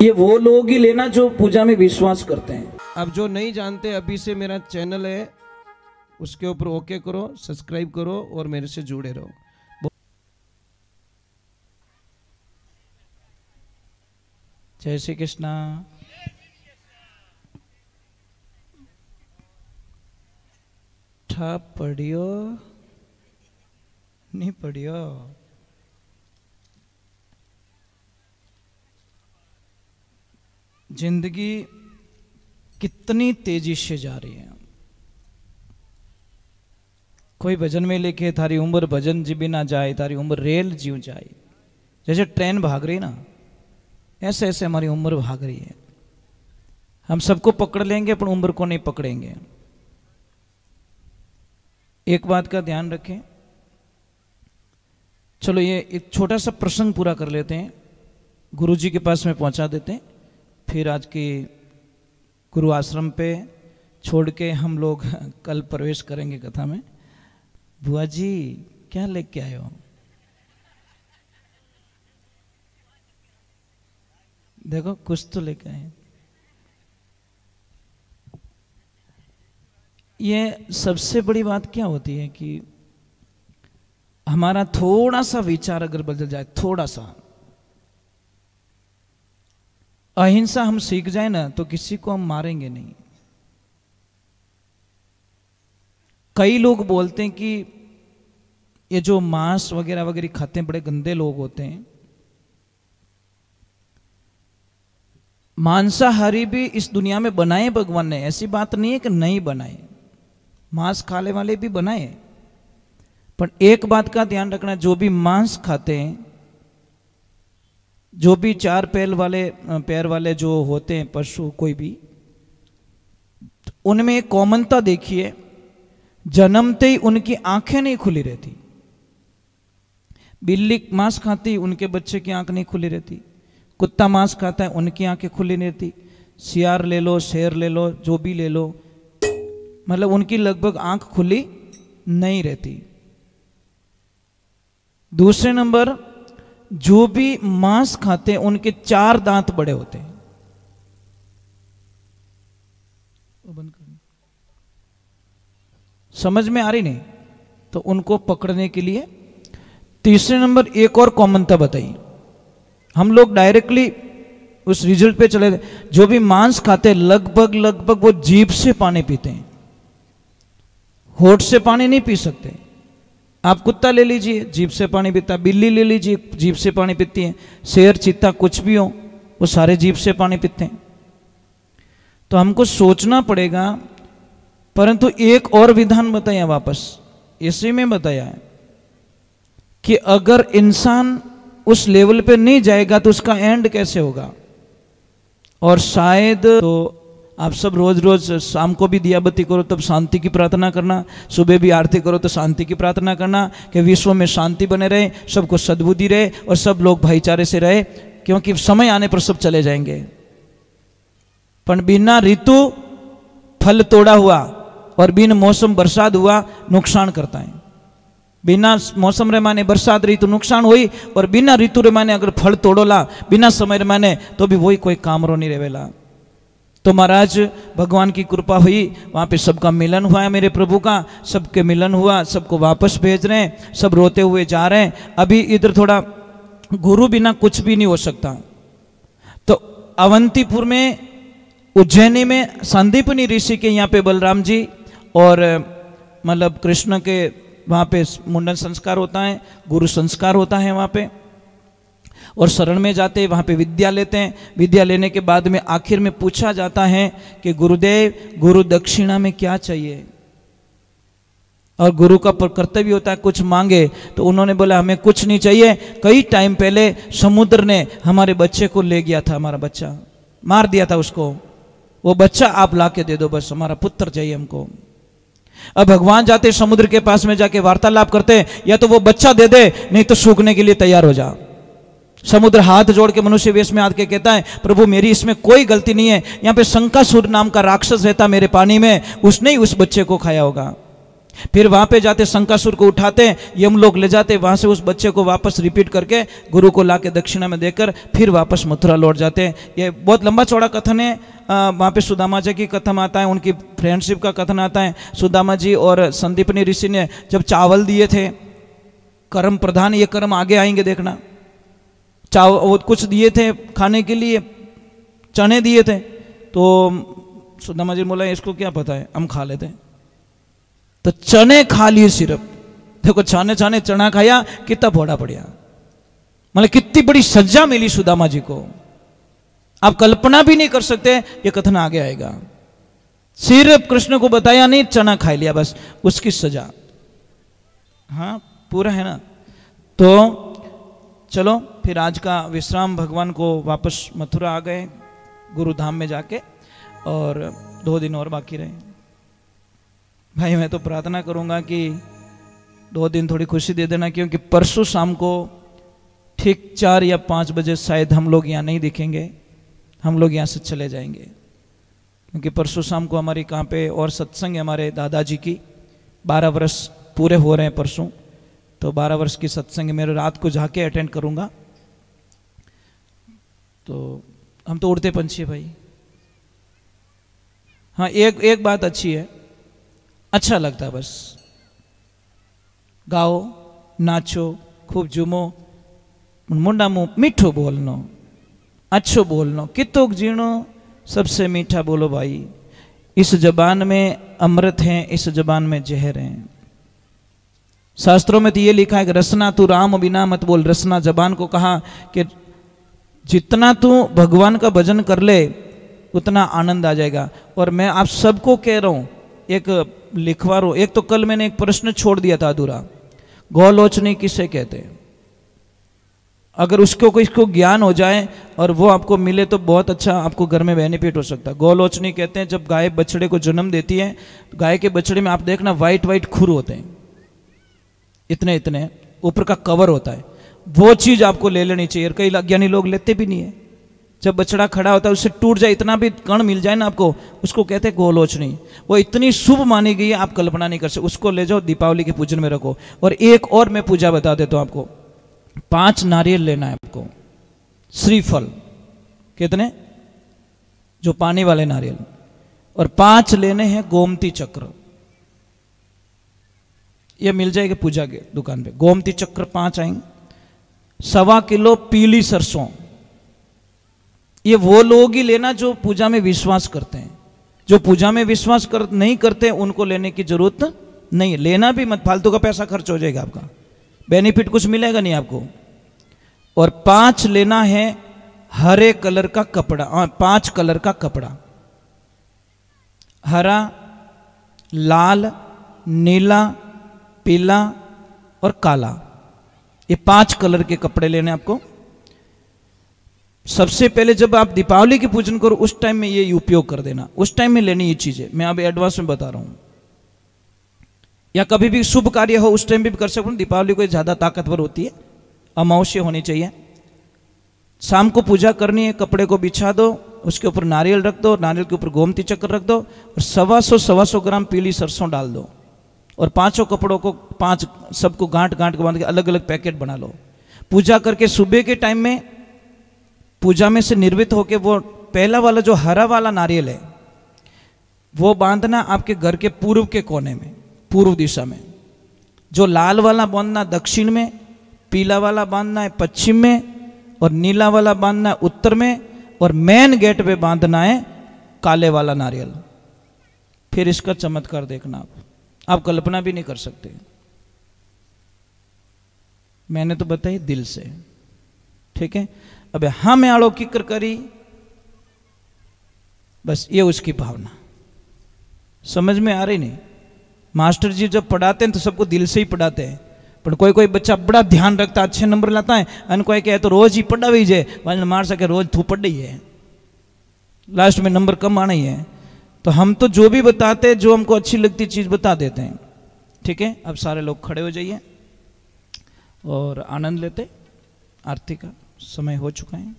ये वो लोग ही लेना जो पूजा में विश्वास करते हैं। अब जो नहीं जानते, अभी से मेरा चैनल है, उसके ऊपर ओके करो, सब्सक्राइब करो और मेरे से जुड़े रहो। जय श्री कृष्णा। ठा पढ़ियो नहीं पढ़ियो। जिंदगी कितनी तेजी से जा रही है। कोई भजन में लिखे थारी उम्र भजन जी ना जाए, थारी उम्र रेल जीव जाए। जैसे ट्रेन भाग रही ना, ऐसे ऐसे हमारी उम्र भाग रही है। हम सबको पकड़ लेंगे पर उम्र को नहीं पकड़ेंगे। एक बात का ध्यान रखें। चलो ये एक छोटा सा प्रसंग पूरा कर लेते हैं, गुरुजी के पास में पहुंचा देते हैं, फिर आज की गुरु आश्रम पे छोड़ के हम लोग कल प्रवेश करेंगे कथा में। बुआ जी क्या लेके आए हो? देखो कुछ तो लेके आए। ये सबसे बड़ी बात क्या होती है कि हमारा थोड़ा सा विचार अगर बदल जाए, थोड़ा सा अहिंसा हम सीख जाए ना, तो किसी को हम मारेंगे नहीं। कई लोग बोलते हैं कि ये जो मांस वगैरह वगैरह खाते हैं बड़े गंदे लोग होते हैं। मांसाहारी भी इस दुनिया में बनाए भगवान ने, ऐसी बात नहीं है कि नहीं बनाए, मांस खाने वाले भी बनाए। पर एक बात का ध्यान रखना, जो भी मांस खाते हैं, जो भी चार पैर वाले जो होते हैं पशु कोई भी, उनमें एक कॉमनता देखिए, जन्मते ही उनकी आंखें नहीं खुली रहती। बिल्ली मांस खाती, उनके बच्चे की आंख नहीं खुली रहती। कुत्ता मांस खाता है, उनकी आंखें खुली नहीं रहती। सियार ले लो, शेर ले लो, जो भी ले लो, मतलब उनकी लगभग आंख खुली नहीं रहती। दूसरे नंबर, जो भी मांस खाते हैं उनके 4 दांत बड़े होते हैं। समझ में आ रही नहीं? तो उनको पकड़ने के लिए। तीसरे नंबर, एक और कॉमनता बताई। हम लोग डायरेक्टली उस रिजल्ट पे चले। जो भी मांस खाते हैं लगभग वो जीभ से पानी पीते हैं, होठ से पानी नहीं पी सकते। आप कुत्ता ले लीजिए, जीभ से पानी पीता। बिल्ली ले लीजिए, जीभ से पानी पीती है। शेर, चीता, कुछ भी हो, वो सारे जीभ से पानी पीते हैं। तो हमको सोचना पड़ेगा। परंतु एक और विधान बताया, वापस इसी में बताया है कि अगर इंसान उस लेवल पे नहीं जाएगा तो उसका एंड कैसे होगा। और शायद तो आप सब रोज रोज शाम को भी दिया बत्ती करो तब शांति की प्रार्थना करना, सुबह भी आरती करो तो शांति की प्रार्थना करना कि विश्व में शांति बने रहे, सबको सद्बुद्धि रहे और सब लोग भाईचारे से रहे, क्योंकि समय आने पर सब चले जाएंगे। पर बिना ऋतु फल तोड़ा हुआ और बिन मौसम बरसात हुआ नुकसान करता है। बिना मौसम रे माने बरसात ऋतु नुकसान हुई, और बिना ऋतु रे माने अगर फल तोड़ोला बिना समय रे माने तो भी वही कोई काम रो नहीं रहेला। तो महाराज भगवान की कृपा हुई, वहाँ पे सबका मिलन हुआ है, मेरे प्रभु का सबके मिलन हुआ, सबको वापस भेज रहे हैं, सब रोते हुए जा रहे हैं। अभी इधर थोड़ा गुरु बिना कुछ भी नहीं हो सकता। तो अवंतीपुर में, उज्जैनी में संदीपनी ऋषि के यहाँ पे बलराम जी और मतलब कृष्ण के वहाँ पे मुंडन संस्कार होता है, गुरु संस्कार होता है वहाँ पे, और शरण में जाते हैं, वहाँ पे विद्या लेते हैं। विद्या लेने के बाद में आखिर में पूछा जाता है कि गुरुदेव, गुरु दक्षिणा में क्या चाहिए। और गुरु का कर्तव्य होता है कुछ मांगे, तो उन्होंने बोला हमें कुछ नहीं चाहिए। कई टाइम पहले समुद्र ने हमारे बच्चे को ले गया था, हमारा बच्चा मार दिया था उसको, वो बच्चा आप ला के दे दो, बस हमारा पुत्र चाहिए हमको। अब भगवान जाते समुद्र के पास में जाके वार्तालाप करते, या तो वो बच्चा दे दे, नहीं तो सूखने के लिए तैयार हो जा। समुद्र हाथ जोड़ के मनुष्य वेश में आके कहता है, प्रभु मेरी इसमें कोई गलती नहीं है, यहाँ पे शंकासुर नाम का राक्षस रहता मेरे पानी में, उसने ही उस बच्चे को खाया होगा। फिर वहां पे जाते शंकासुर को उठाते, यम लोग ले जाते, वहां से उस बच्चे को वापस रिपीट करके गुरु को लाके दक्षिणा में देकर फिर वापस मथुरा लौट जाते। ये बहुत लंबा चौड़ा कथन है। वहां पे सुदामा जी की कथन आता है, उनकी फ्रेंडशिप का कथन आता है। सुदामा जी और संदीपनी ऋषि ने जब चावल दिए थे, कर्म प्रधान ये कर्म आगे आएंगे देखना, चावल कुछ दिए थे खाने के लिए, चने दिए थे, तो सुदामा जी बोला इसको क्या पता है, हम खा लेते हैं। तो चने खा लिए सिर्फ, देखो छाने छाने चना खाया, कितना फोड़ा पड़ा, मतलब कितनी बड़ी सज्जा मिली सुदामा जी को, आप कल्पना भी नहीं कर सकते। ये कथन आगे आएगा, सिर्फ कृष्ण को बताया नहीं, चना खा लिया, बस उसकी सजा। हाँ पूरा है ना। तो चलो फिर आज का विश्राम, भगवान को वापस मथुरा आ गए गुरुधाम में जाके, और 2 दिन और बाकी रहे। भाई मैं तो प्रार्थना करूंगा कि 2 दिन थोड़ी खुशी दे देना, क्योंकि परसों शाम को ठीक 4 या 5 बजे शायद हम लोग यहाँ नहीं दिखेंगे, हम लोग यहाँ से चले जाएंगे, क्योंकि परसों शाम को हमारी कहाँ पे और सत्संग है हमारे दादाजी की, 12 वर्ष पूरे हो रहे हैं परसों, तो 12 वर्ष की सत्संग मेरे रात को जाके अटेंड करूंगा। तो हम तो उड़ते पंछी है भाई। हाँ एक बात अच्छी है, अच्छा लगता है, बस गाओ नाचो खूब झूमो, मुंडा मुंह मीठो बोलनो, अच्छो बोलनो, कितोक जीणो सबसे मीठा बोलो भाई। इस जबान में अमृत है, इस जबान में जहर है। शास्त्रों में तो ये लिखा है कि रसना तू राम बिना मत बोल। रसना जबान को कहा कि जितना तू भगवान का भजन कर ले उतना आनंद आ जाएगा। और मैं आप सबको कह रहा हूं, एक लिखवा रहा हूं, एक तो कल मैंने एक प्रश्न छोड़ दिया था अधूरा, गोलोचनी किसे कहते हैं? अगर उसको कोई इसको ज्ञान हो जाए और वो आपको मिले तो बहुत अच्छा आपको घर में बेनिफिट हो सकता है। गोलोचनी कहते हैं जब गाय बछड़े को जन्म देती है, गाय के बछड़े में आप देखना वाइट वाइट खुर होते हैं, इतने इतने ऊपर का कवर होता है, वो चीज आपको ले लेनी चाहिए। कई अज्ञानी लोग लेते भी नहीं है। जब बछड़ा खड़ा होता है उससे टूट जाए, इतना भी कण मिल जाए ना आपको, उसको कहते हैं गोलोचनी। वो इतनी शुभ मानी गई है आप कल्पना नहीं कर सकते। उसको ले जाओ दीपावली के पूजन में रखो। और एक और मैं पूजा बता देता हूं आपको, 5 नारियल लेना है आपको, श्रीफल कितने, जो पानी वाले नारियल, और 5 लेने हैं गोमती चक्र। ये मिल जाएगा पूजा के दुकान पे, गोमती चक्र 5 आएंगे। 1.25 किलो पीली सरसों, ये वो लोग ही लेना जो पूजा में विश्वास करते हैं। जो पूजा में विश्वास नहीं करते उनको लेने की जरूरत नहीं है। लेना भी मत, फालतू का पैसा खर्च हो जाएगा आपका, बेनिफिट कुछ मिलेगा नहीं आपको। और 5 लेना है हरे कलर का कपड़ा, 5 कलर का कपड़ा, हरा, लाल, नीला, पीला और काला, ये 5 कलर के कपड़े लेने आपको। सबसे पहले जब आप दीपावली की पूजन करो उस टाइम में ये उपयोग कर देना, उस टाइम में लेनी ये चीजें, मैं अभी एडवांस में बता रहा हूं। या कभी भी शुभ कार्य हो उस टाइम भी कर सकते हो। दीपावली कोई ज्यादा ताकतवर होती है, अमावस्या होनी चाहिए। शाम को पूजा करनी है, कपड़े को बिछा दो, उसके ऊपर नारियल रख दो, नारियल के ऊपर गोमती चक्र रख दो, और 125 ग्राम पीली सरसों डाल दो, और 5 कपड़ों को 5 सबको गांठ गांठ के बांध के अलग अलग पैकेट बना लो। पूजा करके सुबह के टाइम में पूजा में से निर्वित होके वो पहला वाला जो हरा वाला नारियल है वो बांधना आपके घर के पूर्व के कोने में, पूर्व दिशा में। जो लाल वाला बांधना दक्षिण में, पीला वाला बांधना है पश्चिम में, और नीला वाला बांधना है उत्तर में, और मेन गेट पे बांधना है काले वाला नारियल। फिर इसका चमत्कार देखना आप कल्पना भी नहीं कर सकते। मैंने तो बताई दिल से, ठीक है। अब हम आड़ो किकर करी, बस ये उसकी भावना समझ में आ रही नहीं। मास्टर जी जब पढ़ाते हैं तो सबको दिल से ही पढ़ाते हैं, पर कोई कोई बच्चा बड़ा ध्यान रखता है, अच्छे नंबर लाता है, अन कोई कहे तो रोज ही पढ़ा हुई जे मार सके, रोज तू पढ़ ही है, लास्ट में नंबर कम आना ही है। तो हम तो जो भी बताते हैं, जो हमको अच्छी लगती चीज बता देते हैं, ठीक है। अब सारे लोग खड़े हो जाइए और आनंद लेते। आरती का समय हो चुका है।